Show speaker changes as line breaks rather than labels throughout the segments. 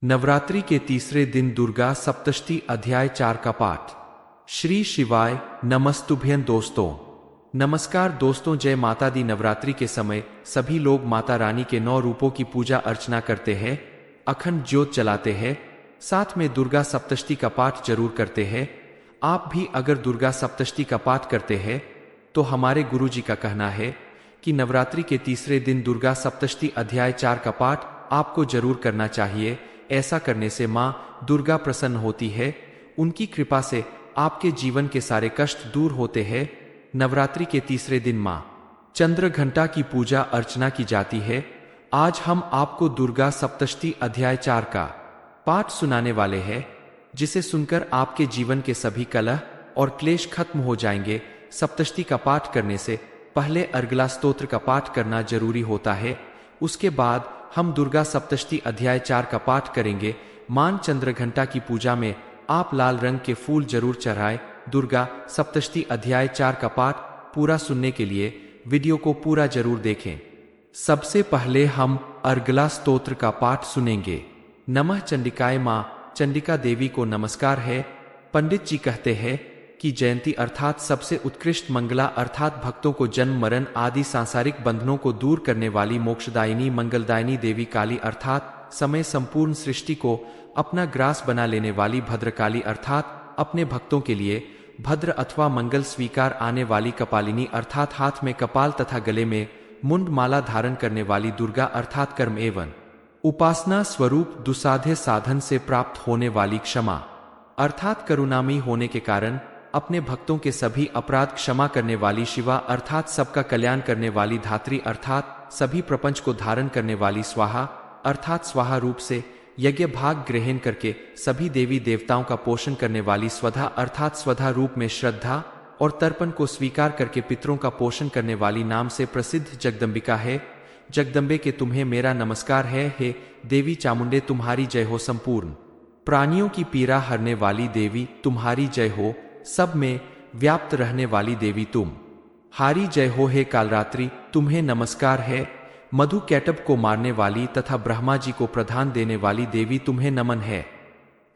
नवरात्रि के तीसरे दिन दुर्गा सप्तशती अध्याय 4 का पाठ। श्री शिवाय नमस्तुभ्यं। दोस्तों नमस्कार। दोस्तों जय माता दी। नवरात्रि के समय सभी लोग माता रानी के 9 रूपों की पूजा अर्चना करते हैं, अखंड ज्योत जलाते हैं, साथ में दुर्गा सप्तशती का पाठ जरूर करते हैं। आप भी अगर दुर्गा सप्तशती का पाठ करते हैं तो हमारे गुरु जी का कहना है कि नवरात्रि के तीसरे दिन दुर्गा सप्तशती अध्याय 4 का पाठ आपको जरूर करना चाहिए। ऐसा करने से माँ दुर्गा प्रसन्न होती है, उनकी कृपा से आपके जीवन के सारे कष्ट दूर होते हैं। नवरात्रि के तीसरे दिन माँ चंद्र घंटा की पूजा अर्चना की जाती है। आज हम आपको दुर्गा सप्तशती अध्याय 4 का पाठ सुनाने वाले हैं, जिसे सुनकर आपके जीवन के सभी कलह और क्लेश खत्म हो जाएंगे। सप्तशती का पाठ करने से पहले अर्गला स्तोत्र का पाठ करना जरूरी होता है। उसके बाद हम दुर्गा सप्तशती अध्याय 4 का पाठ करेंगे। मान चंद्र घंटा की पूजा में आप लाल रंग के फूल जरूर चढ़ाएं। दुर्गा सप्तशती अध्याय 4 का पाठ पूरा सुनने के लिए वीडियो को पूरा जरूर देखें। सबसे पहले हम अर्गला स्तोत्र का पाठ सुनेंगे। नमः चंडिकाय। माँ चंडिका देवी को नमस्कार है। पंडित जी कहते हैं कि जयंती अर्थात सबसे उत्कृष्ट मंगला अर्थात भक्तों को जन्म मरण आदि सांसारिक बंधनों को दूर करने वाली मोक्षदायिनी मंगलदायिनी देवी काली अर्थात समय संपूर्ण सृष्टि को अपना ग्रास बना लेने वाली भद्रकाली अर्थात अपने भक्तों के लिए भद्र अथवा मंगल स्वीकार आने वाली कपालिनी अर्थात हाथ में कपाल तथा गले में मुंड माला धारण करने वाली दुर्गा अर्थात कर्म एवं उपासना स्वरूप दुसाध्य साधन से प्राप्त होने वाली क्षमा अर्थात करुणामयी होने के कारण अपने भक्तों के सभी अपराध क्षमा करने वाली शिवा अर्थात सबका कल्याण करने वाली धात्री अर्थात सभी प्रपंच को धारण करने वाली स्वाहा अर्थात स्वाहा रूप से यज्ञ भाग ग्रहण करके सभी देवी देवताओं का पोषण करने वाली स्वधा अर्थात स्वधा रूप में श्रद्धा और तर्पण को स्वीकार करके पितरों का पोषण करने वाली नाम से प्रसिद्ध जगदम्बिका है। जगदम्बे के तुम्हें मेरा नमस्कार है। हे देवी चामुंडे तुम्हारी जय हो। संपूर्ण प्राणियों की पीड़ा हरने वाली देवी तुम्हारी जय हो। सब में व्याप्त रहने वाली देवी तुम हारी जय हो। हे कालरात्रि तुम्हें नमस्कार है। मधु कैटब को मारने वाली तथा ब्रह्मा जी को प्रधान देने वाली देवी तुम्हें नमन है।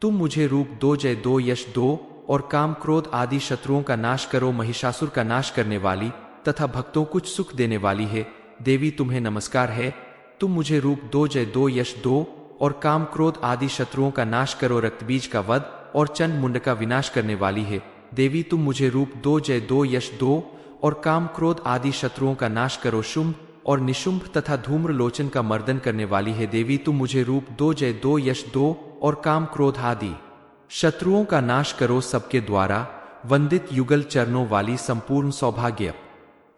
तुम मुझे रूप दो, जय दो, यश दो और काम क्रोध आदि शत्रुओं का नाश करो। महिषासुर का नाश करने वाली तथा भक्तों कुछ सुख देने वाली है देवी तुम्हें नमस्कार है। तुम मुझे रूप दो, जय दो, यश दो और काम क्रोध आदि शत्रुओं का नाश करो। रक्तबीज का वध और चंड मुंड का विनाश करने वाली है देवी तुम मुझे रूप दो, जय दो, यश दो और काम क्रोध आदि शत्रुओं का नाश करो। शुंभ और निशुंभ तथा धूम्र लोचन का मर्दन करने वाली है देवी तुम मुझे रूप दो, जय दो, यश दो और काम क्रोध आदि शत्रुओं का नाश करो। सबके द्वारा वंदित युगल चरणों वाली संपूर्ण सौभाग्य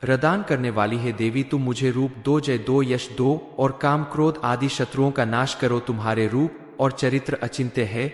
प्रदान करने वाली है देवी तुम मुझे रूप दो, जय दो, यश दो और काम क्रोध आदि शत्रुओं का नाश करो। तुम्हारे रूप और चरित्र अचिंत्य है।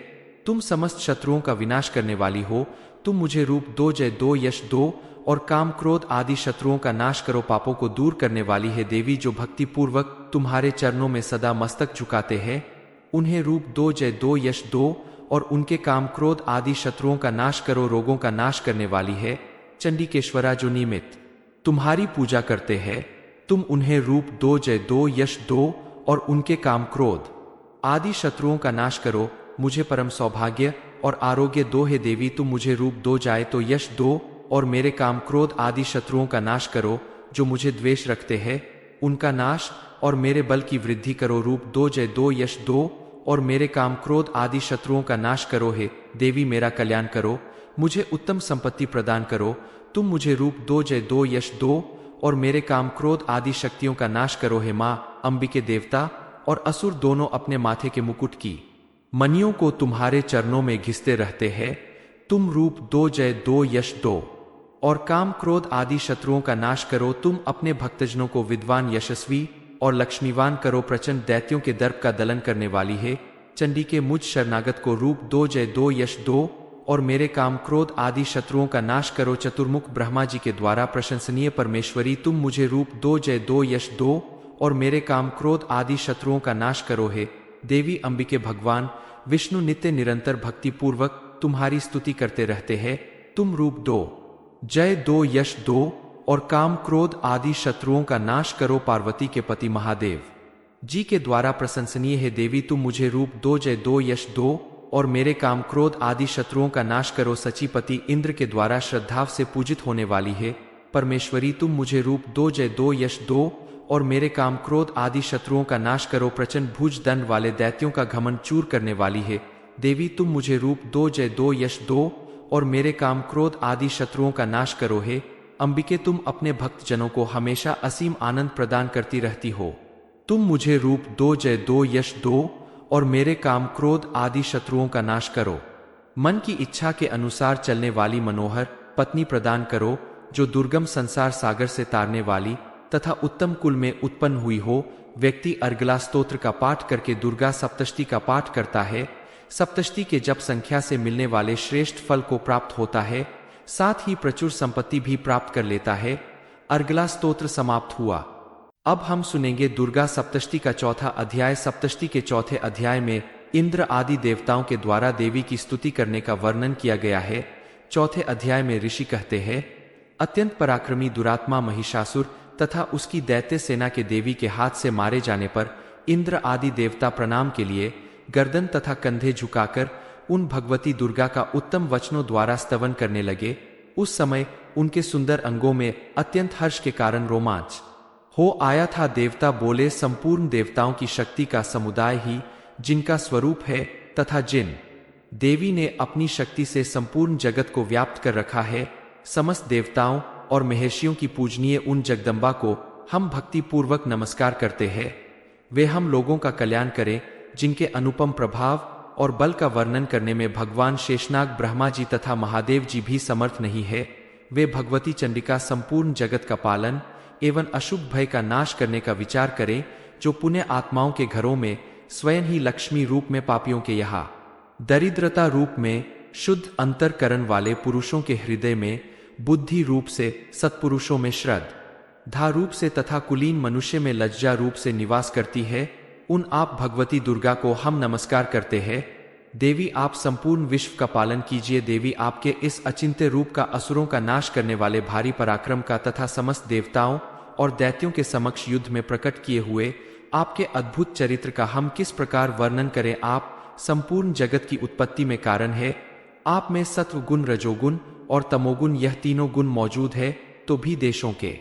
तुम समस्त शत्रुओं का विनाश करने वाली हो। तुम मुझे रूप दो, जय दो, यश दो और काम क्रोध आदि शत्रुओं का नाश करो। पापों को दूर करने वाली है देवी जो भक्ति पूर्वक तुम्हारे चरणों में सदा मस्तक झुकाते हैं, उन्हें रूप दो, जय दो, यश दो और उनके काम क्रोध आदि शत्रुओं का नाश करो। रोगों का नाश करने वाली है चंडिकेश्वरा जो नियमित तुम्हारी पूजा करते हैं। तुम उन्हें रूप दो, जय दो, यश दो और उनके काम क्रोध आदि शत्रुओं का नाश करो। मुझे परम सौभाग्य और आरोग्य दो है देवी तुम मुझे रूप दो, जाए तो यश दो और मेरे काम क्रोध आदि शत्रुओं का नाश करो। जो मुझे द्वेष रखते हैं उनका नाश और मेरे बल की वृद्धि करो। रूप दो, जय दो, यश दो और मेरे काम क्रोध आदि शत्रुओं का नाश करो। हे देवी मेरा कल्याण करो, मुझे उत्तम संपत्ति प्रदान करो। तुम मुझे रूप दो, जय दो, यश दो और मेरे काम क्रोध आदि शक्तियों का नाश करो। हे माँ अंबिके देवता और असुर दोनों अपने माथे के मुकुट की मणियों को तुम्हारे चरणों में घिसते रहते हैं। तुम रूप दो, जय दो, यश दो और काम क्रोध आदि शत्रुओं का नाश करो। तुम अपने भक्तजनों को विद्वान, यशस्वी और लक्ष्मीवान करो। प्रचंड दैत्यों के दर्प का दलन करने वाली है चंडी के मुझ शरणागत को रूप दो, जय दो, यश दो और मेरे काम क्रोध आदि शत्रुओं का नाश करो। चतुर्मुख ब्रह्मा जी के द्वारा प्रशंसनीय परमेश्वरी तुम मुझे रूप दो, जय दो, यश दो और मेरे काम क्रोध आदि शत्रुओं का नाश करो। हे देवी अंबिके भगवान विष्णु नित्य निरंतर भक्ति पूर्वक तुम्हारी स्तुति करते रहते हैं। तुम रूप दो, जय दो, यश दो और काम क्रोध आदि शत्रुओं का नाश करो। पार्वती के पति महादेव जी के द्वारा प्रशंसनीय है। देवी तुम मुझे रूप दो, जय दो, यश दो और मेरे काम, क्रोध आदि शत्रुओं का नाश करो। सचीपति इंद्र के द्वारा श्रद्धाव से पूजित होने वाली है। परमेश्वरी तुम मुझे रूप दो, जय दो, यश दो और मेरे काम, क्रोध आदि शत्रुओं का नाश करो। प्रचंड भुज दंड वाले दैत्यों का घमंड चूर करने वाली है। देवी तुम मुझे रूप दो, जय दो, यश दो और मेरे काम, क्रोध आदि शत्रुओं का नाश करो। हे अंबिके तुम अपने भक्त जनों को हमेशा असीम आनंद प्रदान करती रहती हो। तुम मुझे रूप दो, जय दो, यश दो और मेरे काम, क्रोध आदि शत्रुओं का नाश करो। मन की इच्छा के अनुसार चलने वाली मनोहर पत्नी प्रदान करो, जो दुर्गम संसार सागर से तारने वाली तथा उत्तम कुल में उत्पन्न हुई हो। व्यक्ति अर्गला स्तोत्र का पाठ करके दुर्गा सप्तशती का पाठ करता है। सप्तशती के जप संख्या से मिलने वाले श्रेष्ठ फल को प्राप्त होता है, साथ ही प्रचुर संपत्ति भी प्राप्त कर लेता है। अर्गला स्तोत्र समाप्त हुआ। अब हम सुनेंगे दुर्गा सप्तशती का चौथा अध्याय। सप्तशती के चौथे अध्याय में इंद्र आदि देवताओं के द्वारा देवी की स्तुति करने का वर्णन किया गया है। चौथे अध्याय में ऋषि कहते हैं, अत्यंत पराक्रमी दुरात्मा महिषासुर तथा उसकी दैत्य सेना के देवी के हाथ से मारे जाने पर इंद्र आदि देवता प्रणाम के लिए गर्दन तथा कंधे झुकाकर उन भगवती दुर्गा का उत्तम वचनों द्वारा स्तवन करने लगे। उस समय उनके सुंदर अंगों में अत्यंत हर्ष के कारण रोमांच हो आया था। देवता बोले, संपूर्ण देवताओं की शक्ति का समुदाय ही जिनका स्वरूप है तथा जिन देवी ने अपनी शक्ति से संपूर्ण जगत को व्याप्त कर रखा है, समस्त देवताओं और महर्षियों की पूजनीय उन जगदम्बा को हम भक्ति पूर्वक नमस्कार करते हैं। वे हम लोगों का कल्याण करें, जिनके अनुपम प्रभाव और बल का वर्णन करने में भगवान शेषनाग, ब्रह्मा जी तथा महादेव जी भी समर्थ नहीं है। वे भगवती चंडिका संपूर्ण जगत का पालन एवं अशुभ भय का नाश करने का विचार करें, जो पुण्य आत्माओं के घरों में स्वयं ही लक्ष्मी रूप में, पापियों के यहाँ दरिद्रता रूप में, शुद्ध अंतरकरण वाले पुरुषों के हृदय में बुद्धि रूप से, सत्पुरुषों में श्रद्धा रूप से तथा कुलीन मनुष्य में लज्जा रूप से निवास करती है। उन आप भगवती दुर्गा को हम नमस्कार करते हैं। देवी आप संपूर्ण विश्व का पालन कीजिए। देवी आपके इस अचिंत्य रूप का, असुरों का नाश करने वाले भारी पराक्रम का तथा समस्त देवताओं और दैत्यों के समक्ष युद्ध में प्रकट किए हुए आपके अद्भुत चरित्र का हम किस प्रकार वर्णन करें। आप संपूर्ण जगत की उत्पत्ति में कारण है। आप में सत्व गुण, रजोगुण और तमोगुण, यह तीनों गुण मौजूद है, तो भी देशों के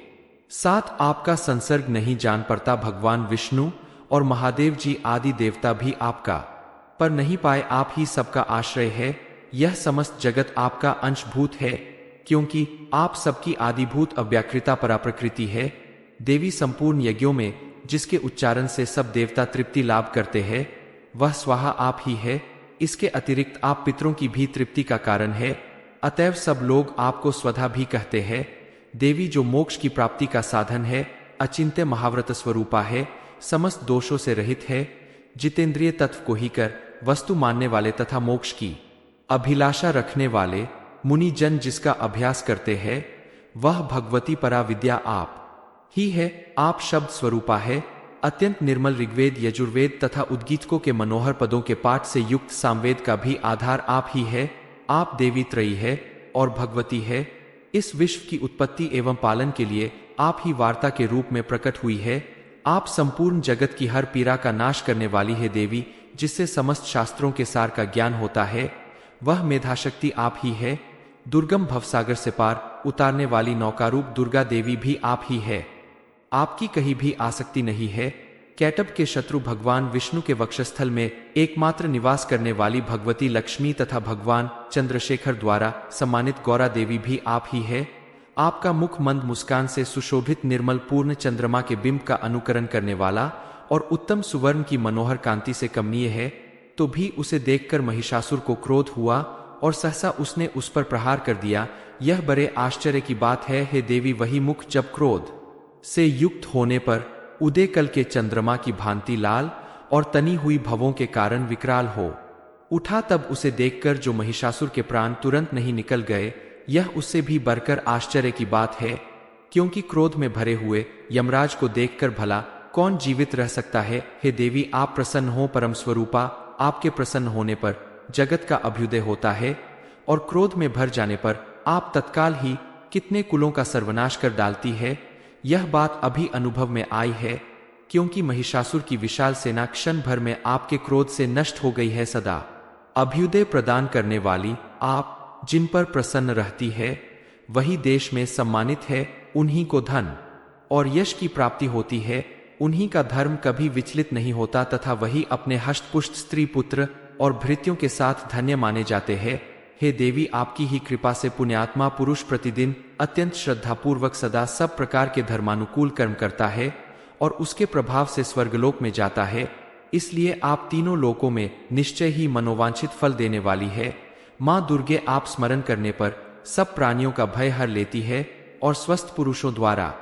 साथ आपका संसर्ग नहीं जान पड़ता। भगवान विष्णु और महादेव जी आदि देवता भी आपका पर नहीं पाए। आप ही सबका आश्रय है। यह समस्त जगत आपका अंशभूत है, क्योंकि आप सबकी आदिभूत अव्याकृता पराप्रकृति है। देवी संपूर्ण यज्ञों में जिसके उच्चारण से सब देवता तृप्ति लाभ करते हैं, वह स्वाहा आप ही है। इसके अतिरिक्त आप पितरों की भी तृप्ति का कारण है, अतएव सब लोग आपको स्वधा भी कहते हैं। देवी जो मोक्ष की प्राप्ति का साधन है, अचिंत्य महाव्रत स्वरूपा है, समस्त दोषों से रहित है, जितेंद्रिय तत्व को ही कर वस्तु मानने वाले तथा मोक्ष की अभिलाषा रखने वाले मुनि जन जिसका अभ्यास करते हैं, वह भगवती परा विद्या आप ही है। आप शब्द स्वरूपा है, अत्यंत निर्मल ऋग्वेद, यजुर्वेद तथा उद्गीतकों के मनोहर पदों के पाठ से युक्त सामवेद का भी आधार आप ही है। आप देवी त्रयी है और भगवती है। इस विश्व की उत्पत्ति एवं पालन के लिए आप ही वार्ता के रूप में प्रकट हुई है। आप संपूर्ण जगत की हर पीड़ा का नाश करने वाली है देवी, जिससे समस्त शास्त्रों के सार का ज्ञान होता है। वह मेधाशक्ति आप ही है। दुर्गम भवसागर से पार उतारने वाली नौकारूप दुर्गा देवी भी आप ही है। आपकी कहीं भी आसक्ति नहीं है। कैटब के शत्रु भगवान विष्णु के वक्षस्थल में एकमात्र निवास करने वाली भगवती लक्ष्मी तथा भगवान चंद्रशेखर द्वारा सम्मानित गौरा देवी भी आप ही है। आपका मुख मंद मुस्कान से सुशोभित निर्मल पूर्ण चंद्रमा के बिंब का अनुकरण करने वाला और उत्तम सुवर्ण की मनोहर कांति से कमनीय है, तो भी उसे देखकर महिषासुर को क्रोध हुआ और सहसा उसने उस पर प्रहार कर दिया। यह बड़े आश्चर्य की बात है। हे देवी, वही मुख जब क्रोध से युक्त होने पर उदय कल के चंद्रमा की भांति लाल और तनी हुई भवों के कारण विकराल हो उठा, तब उसे देखकर जो महिषासुर के प्राण तुरंत नहीं निकल गए, यह उससे भी बढ़कर आश्चर्य की बात है, क्योंकि क्रोध में भरे हुए यमराज को देखकर भला कौन जीवित रह सकता है। हे देवी, आप प्रसन्न हो परम स्वरूपा। आपके प्रसन्न होने पर जगत का अभ्युदय होता है और क्रोध में भर जाने पर आप तत्काल ही कितने कुलों का सर्वनाश कर डालती है। यह बात अभी अनुभव में आई है। क्योंकि महिषासुर की विशाल सेना क्षण भर में आपके क्रोध से नष्ट हो गई है। सदा अभ्युदय प्रदान करने वाली आप जिन पर प्रसन्न रहती है वही देश में सम्मानित है। उन्हीं को धन और यश की प्राप्ति होती है। उन्हीं का धर्म कभी विचलित नहीं होता तथा वही अपने हष्टपुष्ट स्त्री पुत्र और भृत्यों के साथ धन्य माने जाते हैं। हे देवी, आपकी ही कृपा से पुण्यात्मा पुरुष प्रतिदिन अत्यंत श्रद्धापूर्वक सदा सब प्रकार के धर्मानुकूल कर्म करता है और उसके प्रभाव से स्वर्गलोक में जाता है। इसलिए आप तीनों लोकों में निश्चय ही मनोवांछित फल देने वाली है। माँ दुर्गे आप स्मरण करने पर सब प्राणियों का भय हर लेती है और स्वस्थ पुरुषों द्वारा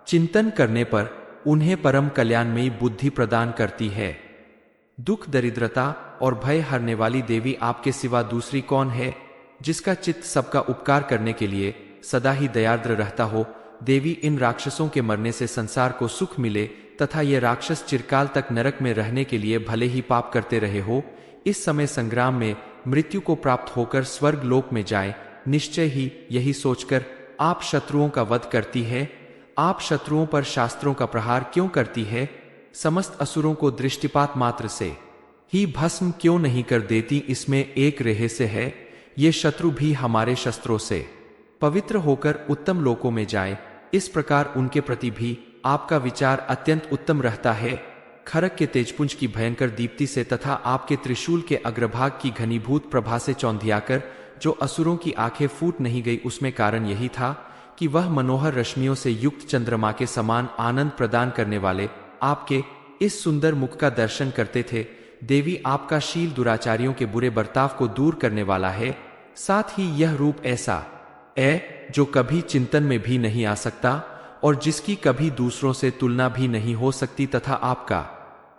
चिंतन करने पर उन्हें परम कल्याणमयी बुद्धि प्रदान करती है। दुख दरिद्रता और भय हरने वाली देवी आपके सिवा दूसरी कौन है, जिसका चित्त सबका उपकार करने के लिए सदा ही दयार्द्र रहता हो। देवी, इन राक्षसों के मरने से संसार को सुख मिले तथा ये राक्षस चिरकाल तक नरक में रहने के लिए भले ही पाप करते रहे हो, इस समय संग्राम में मृत्यु को प्राप्त होकर स्वर्ग लोक में जाएं। निश्चय ही यही सोचकर आप शत्रुओं का वध करती है। आप शत्रुओं पर शास्त्रों का प्रहार क्यों करती है? समस्त असुरों को दृष्टिपात मात्र से ही भस्म क्यों नहीं कर देती? इसमें एक रहस्य है। ये शत्रु भी हमारे शस्त्रों से पवित्र होकर उत्तम लोकों में जाएं। इस प्रकार उनके प्रति भी आपका विचार अत्यंत उत्तम रहता है। खरक के तेजपुंज की भयंकर दीप्ति से तथा आपके त्रिशूल के अग्रभाग की घनीभूत प्रभा से चौंधियाकर जो असुरों की आंखें फूट नहीं गई, उसमें कारण यही था कि वह मनोहर रश्मियों से युक्त चंद्रमा के समान आनंद प्रदान करने वाले आपके इस सुंदर मुख का दर्शन करते थे। देवी, आपका शील दुराचारियों के बुरे बर्ताव को दूर करने वाला है। साथ ही यह रूप ऐसा है जो कभी चिंतन में भी नहीं आ सकता और जिसकी कभी दूसरों से तुलना भी नहीं हो सकती, तथा आपका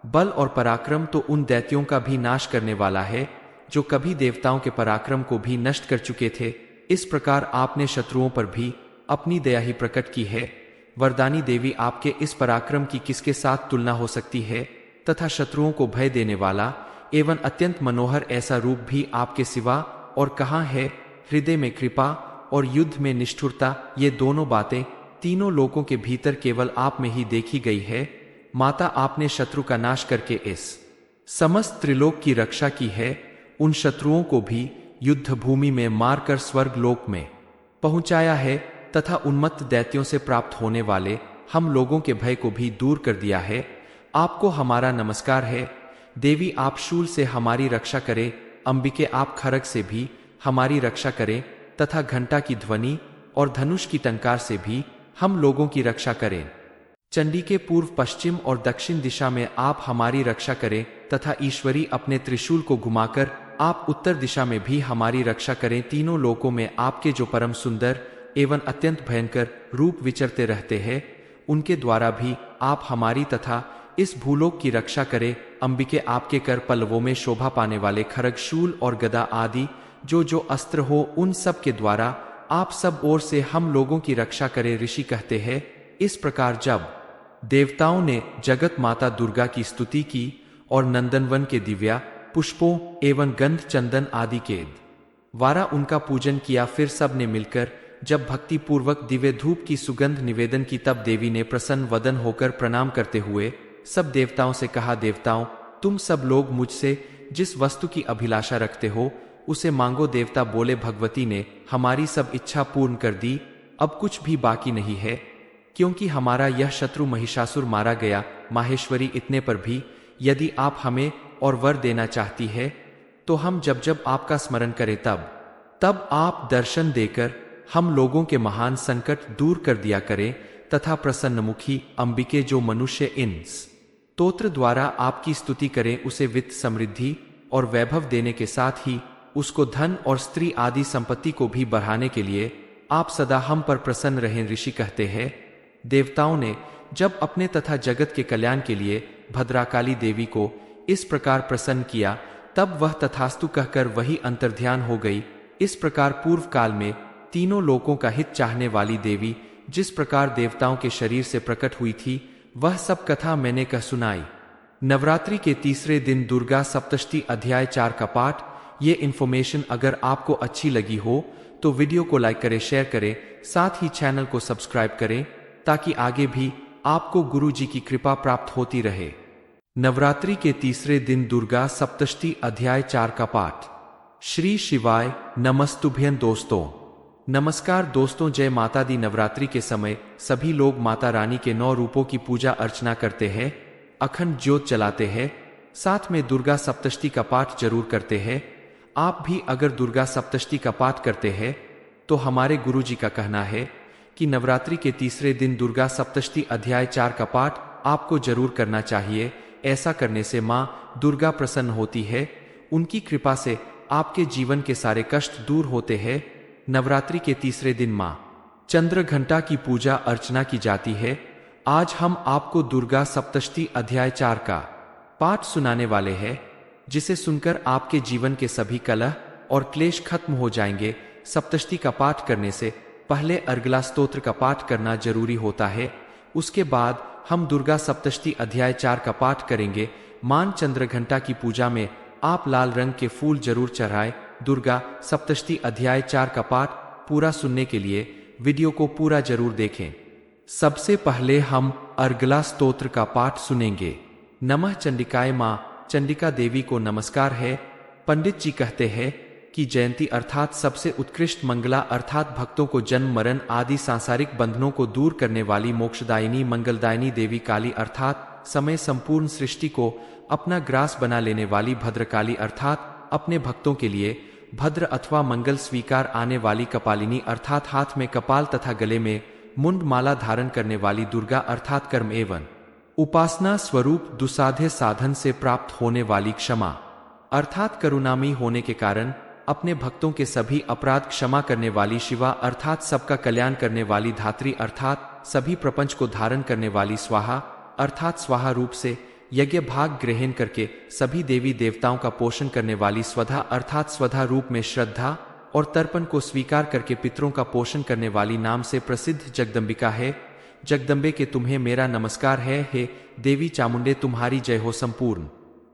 बल और पराक्रम तो उन दैत्यों का भी नाश करने वाला है जो कभी देवताओं के पराक्रम को भी नष्ट कर चुके थे। इस प्रकार आपने शत्रुओं पर भी अपनी दया ही प्रकट की है। वरदानी देवी, आपके इस पराक्रम की किसके साथ तुलना हो सकती है? तथा शत्रुओं को भय देने वाला एवं अत्यंत मनोहर ऐसा रूप भी आपके सिवा और कहाँ है? हृदय में कृपा और युद्ध में निष्ठुरता, ये दोनों बातें तीनों लोकों के भीतर केवल आप में ही देखी गई है। माता, आपने शत्रु का नाश करके इस समस्त त्रिलोक की रक्षा की है। उन शत्रुओं को भी युद्ध भूमि में मारकर स्वर्ग लोक में पहुंचाया है तथा उन्मत्त दैत्यों से प्राप्त होने वाले हम लोगों के भय को भी दूर कर दिया है। आपको हमारा नमस्कार है। देवी, आप शूल से हमारी रक्षा करें। अंबिके, आप खरग से भी हमारी रक्षा करें तथा घंटा की ध्वनि और धनुष की टंकार से भी हम लोगों की रक्षा करें। चंडी के पूर्व, पश्चिम और दक्षिण दिशा में आप हमारी रक्षा करें तथा ईश्वरी अपने त्रिशूल को घुमाकर आप उत्तर दिशा में भी हमारी रक्षा करें। तीनों लोकों में आपके जो परम सुंदर एवं अत्यंत भयंकर रूप विचरते रहते हैं, उनके द्वारा भी आप हमारी तथा इस भूलोक की रक्षा करें। अंबिके, आपके कर पल्लवों में शोभा पाने वाले खरग, शूल और गदा आदि जो अस्त्र हो, उन सब के द्वारा आप सब ओर से हम लोगों की रक्षा करें। ऋषि कहते हैं, इस प्रकार जब देवताओं ने जगत माता दुर्गा की स्तुति की और नंदनवन के दिव्या पुष्पों एवं गंध चंदन आदि के द्वारा उनका पूजन किया, फिर सब ने मिलकर जब भक्ति पूर्वक दिव्य धूप की सुगंध निवेदन की, तब देवी ने प्रसन्न वदन होकर प्रणाम करते हुए सब देवताओं से कहा, देवताओं, तुम सब लोग मुझसे जिस वस्तु की अभिलाषा रखते हो उसे मांगो। देवता बोले, भगवती ने हमारी सब इच्छा पूर्ण कर दी, अब कुछ भी बाकी नहीं है, क्योंकि हमारा यह शत्रु महिषासुर मारा गया। माहेश्वरी, इतने पर भी यदि आप हमें और वर देना चाहती है तो हम जब जब आपका स्मरण करें तब तब आप दर्शन देकर हम लोगों के महान संकट दूर कर दिया करें। तथा प्रसन्नमुखी अंबिके, जो मनुष्य इन स्तोत्र द्वारा आपकी स्तुति करें, उसे वित्त, समृद्धि और वैभव देने के साथ ही उसको धन और स्त्री आदि संपत्ति को भी बढ़ाने के लिए आप सदा हम पर प्रसन्न रहें। ऋषि कहते हैं, देवताओं ने जब अपने तथा जगत के कल्याण के लिए भद्राकाली देवी को इस प्रकार प्रसन्न किया, तब वह तथास्तु कहकर वही अंतर्ध्यान हो गई। इस प्रकार पूर्व काल में तीनों लोकों का हित चाहने वाली देवी जिस प्रकार देवताओं के शरीर से प्रकट हुई थी, वह सब कथा मैंने कह सुनाई। नवरात्रि के तीसरे दिन दुर्गा सप्तशती अध्याय 4 का पाठ। ये इन्फॉर्मेशन अगर आपको अच्छी लगी हो तो वीडियो को लाइक करें, शेयर करें, साथ ही चैनल को सब्सक्राइब करें ताकि आगे भी आपको गुरु जी की कृपा प्राप्त होती रहे। नवरात्रि के तीसरे दिन दुर्गा सप्तशती अध्याय 4 का पाठ। श्री शिवाय नमस्तुभ्यं दोस्तों। नमस्कार दोस्तों, जय माता दी। नवरात्रि के समय सभी लोग माता रानी के 9 रूपों की पूजा अर्चना करते हैं, अखंड ज्योत जलाते हैं, साथ में दुर्गा सप्तशती का पाठ जरूर करते हैं। आप भी अगर दुर्गा सप्तशती का पाठ करते हैं तो हमारे गुरु जी का कहना है कि नवरात्रि के तीसरे दिन दुर्गा सप्तशती अध्याय 4 का पाठ आपको जरूर करना चाहिए। ऐसा करने से माँ दुर्गा प्रसन्न होती है, उनकी कृपा से आपके जीवन के सारे कष्ट दूर होते हैं। नवरात्रि के तीसरे दिन माँ चंद्र घंटा की पूजा अर्चना की जाती है। आज हम आपको दुर्गा सप्तशती अध्याय 4 का पाठ सुनाने वाले हैं, जिसे सुनकर आपके जीवन के सभी कलह और क्लेश खत्म हो जाएंगे। सप्तशती का पाठ करने से पहले अर्गला स्तोत्र का पाठ करना जरूरी होता है। उसके बाद हम दुर्गा सप्तशती अध्याय 4 का पाठ करेंगे। मान चंद्र घंटा की पूजा में आप लाल रंग के फूल जरूर चढ़ाएं। दुर्गा सप्तशती अध्याय 4 का पाठ पूरा सुनने के लिए वीडियो को पूरा जरूर देखें। सबसे पहले हम अर्गला स्तोत्र का पाठ सुनेंगे। नमः चंडिकाय। माँ चंडिका देवी को नमस्कार है। पंडित जी कहते हैं कि जयंती अर्थात सबसे उत्कृष्ट मंगला अर्थात भक्तों को जन्म मरण आदि सांसारिक बंधनों को दूर करने वाली मोक्षदायिनी मंगलदायिनी देवी काली अर्थात समय संपूर्ण सृष्टि को अपना ग्रास बना लेने वाली भद्रकाली अर्थात अपने भक्तों के लिए भद्र अथवा मंगल स्वीकार आने वाली कपालिनी अर्थात हाथ में कपाल तथा गले में मुंड माला धारण करने वाली दुर्गा अर्थात कर्म एवं उपासना स्वरूप दुसाध्य साधन से प्राप्त होने वाली क्षमा अर्थात करुणामयी होने के कारण अपने भक्तों के सभी अपराध क्षमा करने वाली शिवा अर्थात सबका कल्याण करने वाली धात्री अर्थात सभी प्रपंच को धारण करने वाली स्वाहा अर्थात स्वाहा रूप से यज्ञ भाग ग्रहण करके सभी देवी देवताओं का पोषण करने वाली स्वधा अर्थात स्वधा रूप में श्रद्धा और तर्पण को स्वीकार करके पितरों का पोषण करने वाली नाम से प्रसिद्ध जगदम्बिका है। जगदम्बे के तुम्हें मेरा नमस्कार है। हे देवी चामुंडे तुम्हारी जय हो। संपूर्ण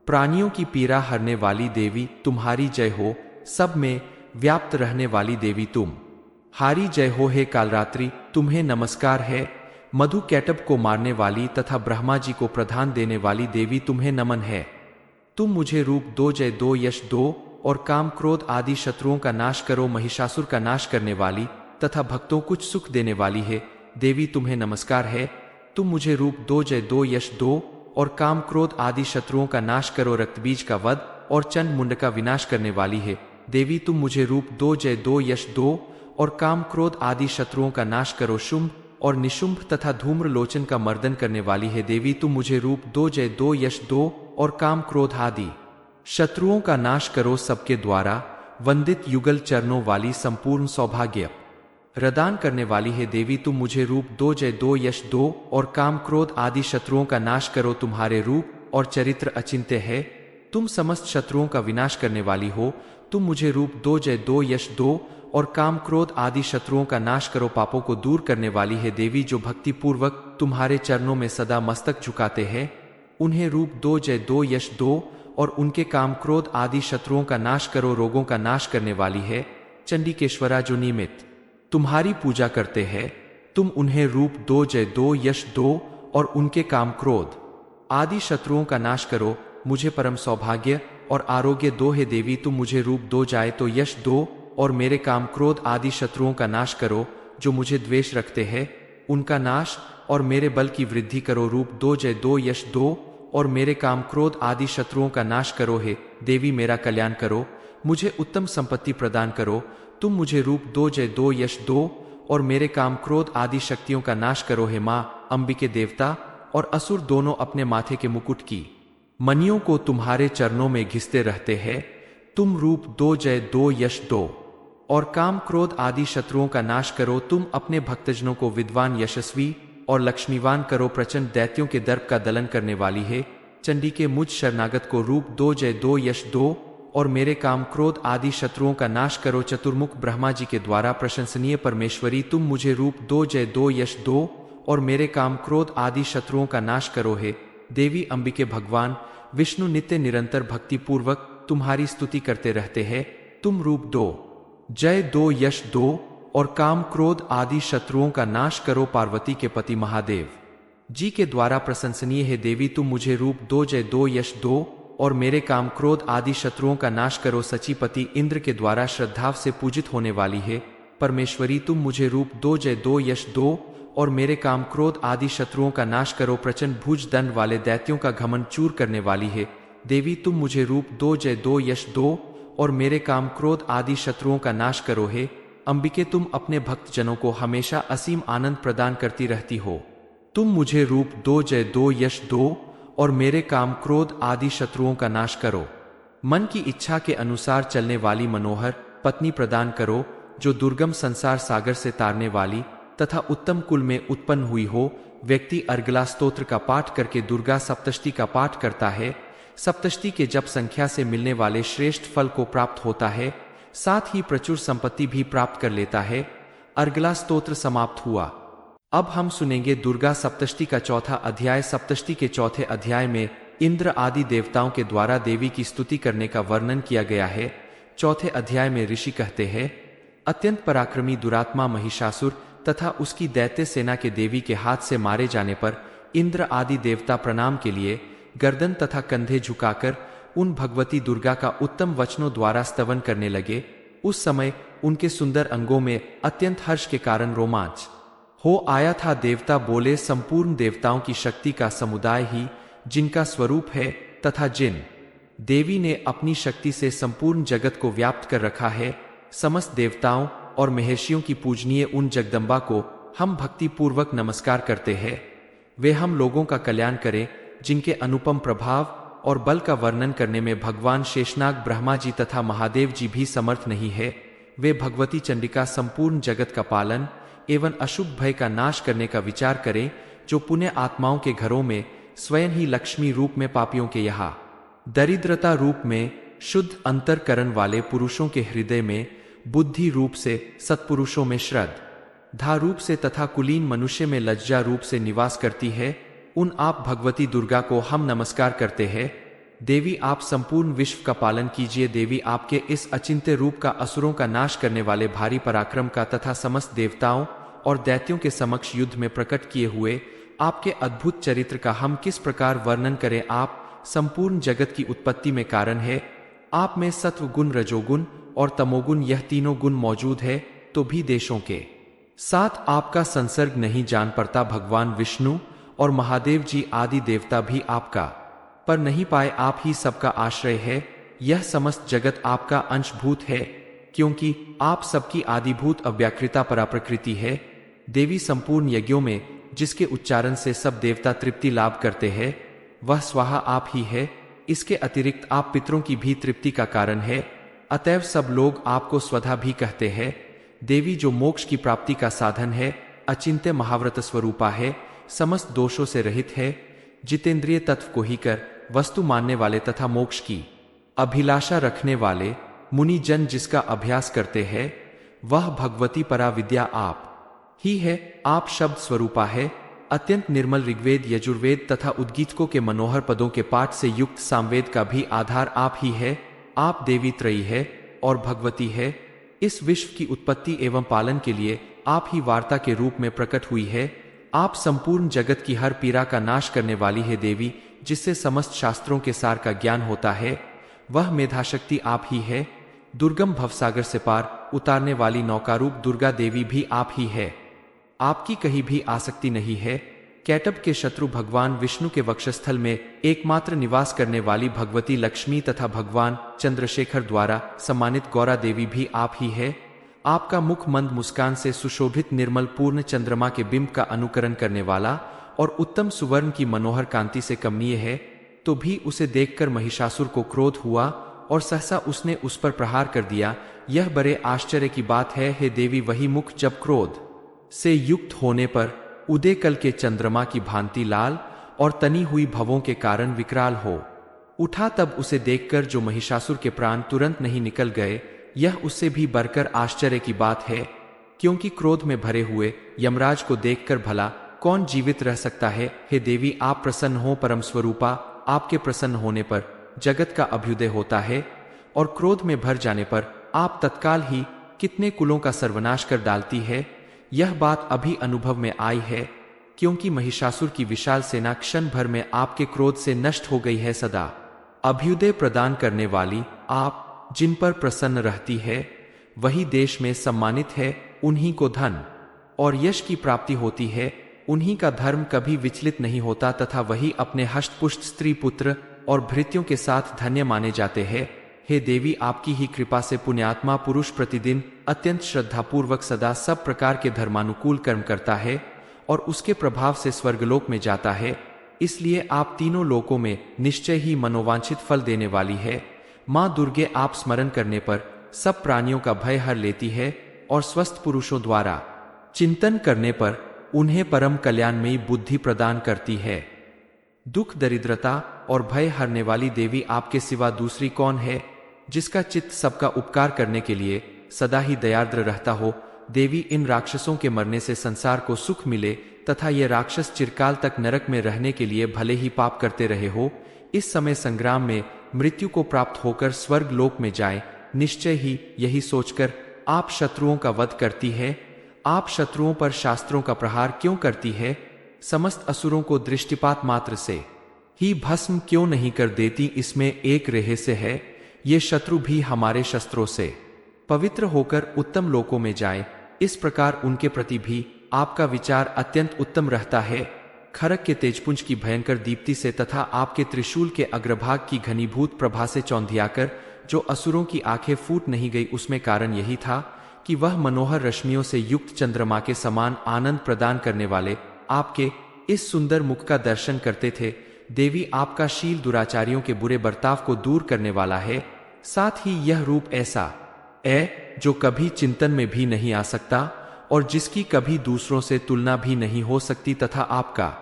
प्राणियों की पीड़ा हरने वाली देवी तुम्हारी जय हो। सब में व्याप्त रहने वाली देवी तुम हारी जय हो। हे कालरात्रि तुम्हें नमस्कार है। मधु कैटब को मारने वाली तथा ब्रह्मा जी को प्रधान देने वाली देवी तुम्हें नमन है। तुम मुझे रूप दो, जय दो, यश दो और काम क्रोध आदि शत्रुओं का नाश करो। महिषासुर का नाश करने वाली तथा भक्तों कुछ सुख देने वाली है देवी तुम्हें नमस्कार है। तुम मुझे रूप दो, जय दो, यश दो और काम क्रोध आदि शत्रुओं का नाश करो। रक्तबीज का वध और चंड मुंड का विनाश करने वाली है देवी तुम मुझे रूप दो, जय दो, यश दो और काम क्रोध आदि शत्रुओं का नाश करो। शुंभ और निशुंभ तथा धूम्र लोचन का मर्दन करने वाली है देवी तुम मुझे रूप दो, जय दो, यश दो और काम क्रोध आदि शत्रुओं का नाश करो। सबके द्वारा वंदित युगल चरणों वाली संपूर्ण सौभाग्य प्रदान करने वाली है देवी तुम मुझे रूप दो, जय दो, यश दो और काम क्रोध आदि शत्रुओं का नाश करो। तुम्हारे रूप और चरित्र अचिंत्य है, तुम समस्त शत्रुओं का विनाश करने वाली हो। तुम मुझे रूप दो, जय दो, यश दो और काम क्रोध आदि शत्रुओं का नाश करो। पापों को दूर करने वाली है देवी जो भक्ति पूर्वक तुम्हारे चरणों में सदा मस्तक झुकाते हैं, उन्हें रूप दो, जय दो, यश दो और उनके काम क्रोध आदि शत्रुओं का नाश करो। रोगों का नाश करने वाली है चंडिकेश्वरा जो नियमित तुम्हारी पूजा करते हैं, तुम उन्हें रूप दो, जय दो, यश दो और उनके काम क्रोध आदि शत्रुओं का नाश करो। मुझे परम सौभाग्य और आरोग्य दो है देवी तुम मुझे रूप दो, जाए तो यश दो और मेरे काम क्रोध आदि शत्रुओं का नाश करो। जो मुझे द्वेष रखते हैं उनका नाश और मेरे बल की वृद्धि करो। रूप दो, जय दो, यश दो और मेरे काम क्रोध आदि शत्रुओं का नाश करो। हे देवी मेरा कल्याण करो, मुझे उत्तम संपत्ति प्रदान करो। तुम मुझे रूप दो, जय दो, यश दो और मेरे काम क्रोध आदि शक्तियों का नाश करो। हे माँ अंबिके देवता और असुर दोनों अपने माथे के मुकुट की मणियों को तुम्हारे चरणों में घिसते रहते हैं। तुम रूप दो, जय दो, यश दो और काम क्रोध आदि शत्रुओं का नाश करो। तुम अपने भक्तजनों को विद्वान, यशस्वी और लक्ष्मीवान करो। प्रचंड दैत्यों के दर्प का दलन करने वाली है चंडी के मुझ शरणागत को रूप दो, जय दो, यश दो और मेरे काम क्रोध आदि शत्रुओं का नाश करो। चतुर्मुख ब्रह्मा जी के द्वारा प्रशंसनीय परमेश्वरी तुम मुझे रूप दो, जय दो, यश दो और मेरे काम क्रोध आदि शत्रुओं का नाश करो। हे देवी अंबिके भगवान विष्णु नित्य निरंतर भक्ति पूर्वक तुम्हारी स्तुति करते रहते हैं। तुम रूप दो, जय दो, यश दो और काम क्रोध आदि शत्रुओं का नाश करो। पार्वती के पति महादेव जी के द्वारा प्रशंसनीय है। देवी तुम मुझे रूप दो, जय दो, यश दो और मेरे काम क्रोध आदि शत्रुओं का नाश करो। सचीपति इंद्र के द्वारा श्रद्धा से पूजित होने वाली है। परमेश्वरी तुम मुझे रूप दो, जय दो, यश दो और मेरे काम क्रोध आदि शत्रुओं का नाश करो। प्रचंड भुज दंड वाले दैत्यों का घमंड चूर करने वाली है। देवी तुम मुझे रूप दो, जय दो, यश दो और मेरे काम क्रोध आदि शत्रुओं का नाश करो। हे अंबिके तुम अपने भक्त जनों को हमेशा असीम आनंद प्रदान करती रहती हो। तुम मुझे रूप दो, जय दो, यश दो और मेरे काम क्रोध आदि शत्रुओं का नाश करो। मन की इच्छा के अनुसार चलने वाली मनोहर पत्नी प्रदान करो, जो दुर्गम संसार सागर से तारने वाली तथा उत्तम कुल में उत्पन्न हुई हो। व्यक्ति अर्गला स्तोत्र का पाठ करके दुर्गा सप्तशती का पाठ करता है। सप्तशती के जप संख्या से मिलने वाले श्रेष्ठ फल को प्राप्त होता है, साथ ही प्रचुर संपत्ति भी प्राप्त कर लेता है। अर्गला स्तोत्र समाप्त हुआ। अब हम सुनेंगे दुर्गा सप्तशती का चौथा अध्याय। सप्तशती के चौथे अध्याय में इंद्र आदि देवताओं के द्वारा देवी की स्तुति करने का वर्णन किया गया है। चौथे अध्याय में ऋषि कहते हैं, अत्यंत पराक्रमी दुरात्मा महिषासुर तथा उसकी दैत्य सेना के देवी के हाथ से मारे जाने पर इंद्र आदि देवता प्रणाम के लिए गर्दन तथा कंधे झुकाकर उन भगवती दुर्गा का उत्तम वचनों द्वारा स्तवन करने लगे। उस समय उनके सुंदर अंगों में अत्यंत हर्ष के कारण रोमांच हो आया था। देवता बोले, संपूर्ण देवताओं की शक्ति का समुदाय ही जिनका स्वरूप है तथा जिन देवी ने अपनी शक्ति से संपूर्ण जगत को व्याप्त कर रखा है, समस्त देवताओं और महर्षियों की पूजनीय उन जगदम्बा को हम भक्ति पूर्वक नमस्कार करते हैं। वे हम लोगों का कल्याण करें, जिनके अनुपम प्रभाव और बल का वर्णन करने में भगवान शेषनाग ब्रह्मा जी तथा महादेव जी भी समर्थ नहीं है। वे भगवती चंडिका संपूर्ण जगत का पालन एवं अशुभ भय का नाश करने का विचार करें, जो पुण्य आत्माओं के घरों में स्वयं ही लक्ष्मी रूप में, पापियों के यहाँ दरिद्रता रूप में, शुद्ध अंतरकरण वाले पुरुषों के हृदय में बुद्धि रूप से, सत्पुरुषों में श्रद्धा रूप से तथा कुलीन मनुष्य में लज्जा रूप से निवास करती है। उन आप भगवती दुर्गा को हम नमस्कार करते हैं। देवी आप संपूर्ण विश्व का पालन कीजिए। देवी आपके इस अचिंत्य रूप का, असुरों का नाश करने वाले भारी पराक्रम का तथा समस्त देवताओं और दैत्यों के समक्ष युद्ध में प्रकट किए हुए आपके अद्भुत चरित्र का हम किस प्रकार वर्णन करें। आप संपूर्ण जगत की उत्पत्ति में कारण है। आप में सत्व गुण, रजोगुण और तमोगुण, यह तीनों गुण मौजूद है, तो भी देशों के साथ आपका संसर्ग नहीं जान पड़ता। भगवान विष्णु और महादेव जी आदि देवता भी आपका पर नहीं पाए। आप ही सबका आश्रय है। यह समस्त जगत आपका अंशभूत है, क्योंकि आप सबकी आदिभूत अव्याकृता पराप्रकृति है। देवी संपूर्ण यज्ञों में जिसके उच्चारण से सब देवता तृप्ति लाभ करते हैं, वह स्वाहा आप ही है। इसके अतिरिक्त आप पितरों की भी तृप्ति का कारण है, अतएव सब लोग आपको स्वधा भी कहते हैं। देवी जो मोक्ष की प्राप्ति का साधन है, अचिंत्य महाव्रत स्वरूपा है, समस्त दोषों से रहित है, जितेंद्रिय तत्व को ही कर वस्तु मानने वाले तथा मोक्ष की अभिलाषा रखने वाले मुनि जन जिसका अभ्यास करते हैं, वह भगवती परा विद्या आप ही है। आप शब्द स्वरूपा है, अत्यंत निर्मल ऋग्वेद, यजुर्वेद तथा उद्गीतकों के मनोहर पदों के पाठ से युक्त सामवेद का भी आधार आप ही है। आप देवी त्रयी है और भगवती है। इस विश्व की उत्पत्ति एवं पालन के लिए आप ही वार्ता के रूप में प्रकट हुई है। आप संपूर्ण जगत की हर पीड़ा का नाश करने वाली है देवी, जिससे समस्त शास्त्रों के सार का ज्ञान होता है। वह मेधाशक्ति आप ही है। दुर्गम भवसागर से पार उतारने वाली नौकारूप दुर्गा देवी भी आप ही है। आपकी कहीं भी आसक्ति नहीं है। कैटब के शत्रु भगवान विष्णु के वक्षस्थल में एकमात्र निवास करने वाली भगवती लक्ष्मी तथा भगवान चंद्रशेखर द्वारा सम्मानित गौरा देवी भी आप ही है। आपका मुख मंद मुस्कान से सुशोभित निर्मल पूर्ण चंद्रमा के बिंब का अनुकरण करने वाला और उत्तम सुवर्ण की मनोहर कांति से कमनीय है, तो भी उसे देखकर महिषासुर को क्रोध हुआ और सहसा उसने उस पर प्रहार कर दिया। यह बड़े आश्चर्य की बात है। हे देवी, वही मुख जब क्रोध से युक्त होने पर उदय कल के चंद्रमा की भांति लाल और तनी हुई भवों के कारण विकराल हो उठा, तब उसे देखकर जो महिषासुर के प्राण तुरंत नहीं निकल गए, यह उससे भी बढ़कर आश्चर्य की बात है, क्योंकि क्रोध में भरे हुए यमराज को देखकर भला कौन जीवित रह सकता है। हे देवी, आप प्रसन्न हो परम स्वरूपा। आपके प्रसन्न होने पर जगत का अभ्युदय होता है और क्रोध में भर जाने पर आप तत्काल ही कितने कुलों का सर्वनाश कर डालती है। यह बात अभी अनुभव में आई है। क्योंकि महिषासुर की विशाल सेना क्षण भर में आपके क्रोध से नष्ट हो गई है। सदा अभ्युदय प्रदान करने वाली आप जिन पर प्रसन्न रहती है वही देश में सम्मानित है। उन्हीं को धन और यश की प्राप्ति होती है, उन्हीं का धर्म कभी विचलित नहीं होता तथा वही अपने हष्टपुष्ट स्त्री पुत्र और भृत्यों के साथ धन्य माने जाते हैं। हे देवी, आपकी ही कृपा से पुण्यात्मा पुरुष प्रतिदिन अत्यंत श्रद्धापूर्वक सदा सब प्रकार के धर्मानुकूल कर्म करता है और उसके प्रभाव से स्वर्गलोक में जाता है। इसलिए आप तीनों लोकों में निश्चय ही मनोवांछित फल देने वाली है। माँ दुर्गे आप स्मरण करने पर सब प्राणियों का भय हर लेती है और स्वस्थ पुरुषों द्वारा चिंतन करने पर उन्हें परम कल्याणमयी बुद्धि प्रदान करती है। दुख दरिद्रता और भय हरने वाली देवी आपके सिवा दूसरी कौन है, जिसका चित्त सबका उपकार करने के लिए सदा ही दयार्द्र रहता हो। देवी, इन राक्षसों के मरने से संसार को सुख मिले तथा ये राक्षस चिरकाल तक नरक में रहने के लिए भले ही पाप करते रहे हो, इस समय संग्राम में मृत्यु को प्राप्त होकर स्वर्ग लोक में जाएं। निश्चय ही यही सोचकर आप शत्रुओं का वध करती है। आप शत्रुओं पर शास्त्रों का प्रहार क्यों करती है? समस्त असुरों को दृष्टिपात मात्र से ही भस्म क्यों नहीं कर देती? इसमें एक रहस्य है। ये शत्रु भी हमारे शस्त्रों से पवित्र होकर उत्तम लोकों में जाएं, इस प्रकार उनके प्रति भी आपका विचार अत्यंत उत्तम रहता है। खरक के तेजपुंज की भयंकर दीप्ति से तथा आपके त्रिशूल के अग्रभाग की घनीभूत प्रभा से चौंधियाकर जो असुरों की आंखें फूट नहीं गई, उसमें कारण यही था कि वह मनोहर रश्मियों से युक्त चंद्रमा के समान आनंद प्रदान करने वाले आपके इस सुंदर मुख का दर्शन करते थे। देवी, आपका शील दुराचारियों के बुरे बर्ताव को दूर करने वाला है। साथ ही यह रूप ऐसा है जो कभी चिंतन में भी नहीं आ सकता और जिसकी कभी दूसरों से तुलना भी नहीं हो सकती, तथा आपका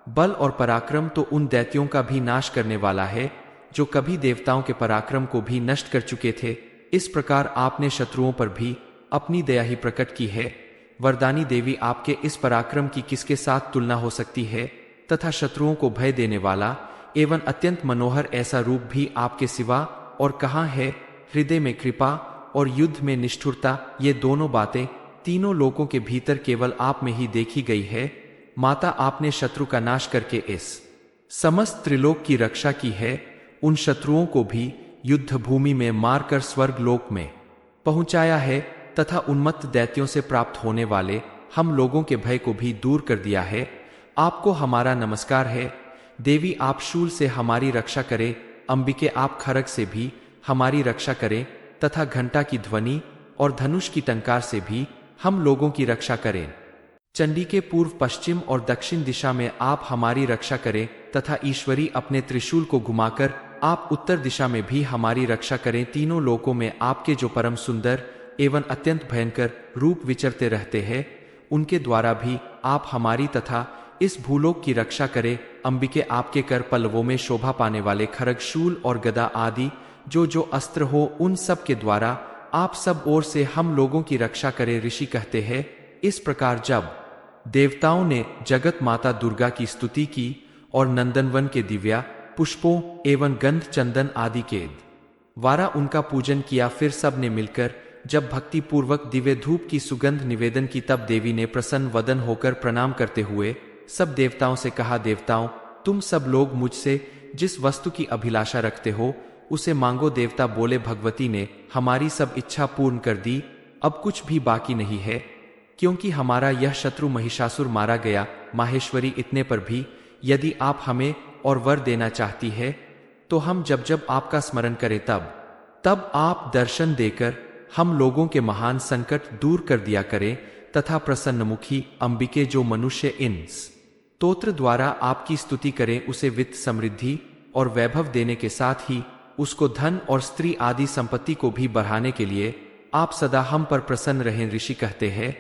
बल और पराक्रम तो उन दैत्यों का भी नाश करने वाला है जो कभी देवताओं के पराक्रम को भी नष्ट कर चुके थे। इस प्रकार आपने शत्रुओं पर भी अपनी दया ही प्रकट की है। वरदानी देवी, आपके इस पराक्रम की किसके साथ तुलना हो सकती है? तथा शत्रुओं को भय देने वाला एवं अत्यंत मनोहर ऐसा रूप भी आपके सिवा और कहाँ है? हृदय में कृपा और युद्ध में निष्ठुरता, ये दोनों बातें तीनों लोकों के भीतर केवल आप में ही देखी गई है। माता, आपने शत्रु का नाश करके इस समस्त त्रिलोक की रक्षा की है। उन शत्रुओं को भी युद्ध भूमि में मारकर स्वर्ग लोक में पहुंचाया है तथा उन्मत्त दैत्यों से प्राप्त होने वाले हम लोगों के भय को भी दूर कर दिया है। आपको हमारा नमस्कार है। देवी, आप शूल से हमारी रक्षा करें। अंबिके, आप खरग से भी हमारी रक्षा करें तथा घंटा की ध्वनि और धनुष की टंकार से भी हम लोगों की रक्षा करें। चंडी के पूर्व, पश्चिम और दक्षिण दिशा में आप हमारी रक्षा करें तथा ईश्वरी अपने त्रिशूल को घुमाकर आप उत्तर दिशा में भी हमारी रक्षा करें। तीनों लोकों में आपके जो परम सुंदर एवं अत्यंत भयंकर रूप विचरते रहते हैं, उनके द्वारा भी आप हमारी तथा इस भूलोक की रक्षा करें। अंबिके, आपके कर पल्लवों में शोभा पाने वाले खरग, शूल और गदा आदि जो अस्त्र हो, उन सब के द्वारा आप सब ओर से हम लोगों की रक्षा करें। ऋषि कहते हैं, इस प्रकार जब देवताओं ने जगत माता दुर्गा की स्तुति की और नंदनवन के दिव्या पुष्पों एवं गंध चंदन आदि के द्वारा उनका पूजन किया, फिर सब ने मिलकर जब भक्ति पूर्वक दिव्य धूप की सुगंध निवेदन की, तब देवी ने प्रसन्न वदन होकर प्रणाम करते हुए सब देवताओं से कहा, देवताओं, तुम सब लोग मुझसे जिस वस्तु की अभिलाषा रखते हो उसे मांगो। देवता बोले, भगवती ने हमारी सब इच्छा पूर्ण कर दी, अब कुछ भी बाकी नहीं है, क्योंकि हमारा यह शत्रु महिषासुर मारा गया। माहेश्वरी, इतने पर भी यदि आप हमें और वर देना चाहती है तो हम जब जब आपका स्मरण करें तब तब आप दर्शन देकर हम लोगों के महान संकट दूर कर दिया करें। तथा प्रसन्नमुखी अंबिके, जो मनुष्य इन स्तोत्र द्वारा आपकी स्तुति करें, उसे वित्त, समृद्धि और वैभव देने के साथ ही उसको धन और स्त्री आदि संपत्ति को भी बढ़ाने के लिए आप सदा हम पर प्रसन्न रहें। ऋषि कहते हैं,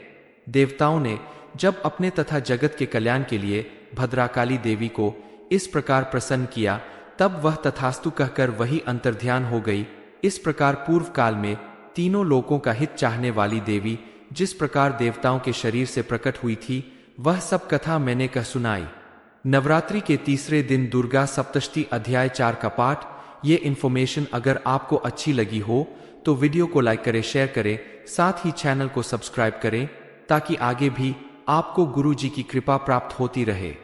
देवताओं ने जब अपने तथा जगत के कल्याण के लिए भद्राकाली देवी को इस प्रकार प्रसन्न किया, तब वह तथास्तु कहकर वही अंतर्ध्यान हो गई। इस प्रकार पूर्व काल में तीनों लोकों का हित चाहने वाली देवी जिस प्रकार देवताओं के शरीर से प्रकट हुई थी, वह सब कथा मैंने कह सुनाई। नवरात्रि के तीसरे दिन दुर्गा सप्तशती अध्याय 4 का पाठ। ये इन्फॉर्मेशन अगर आपको अच्छी लगी हो तो वीडियो को लाइक करें, शेयर करें, साथ ही चैनल को सब्सक्राइब करें ताकि आगे भी आपको गुरु जी की कृपा प्राप्त होती रहे।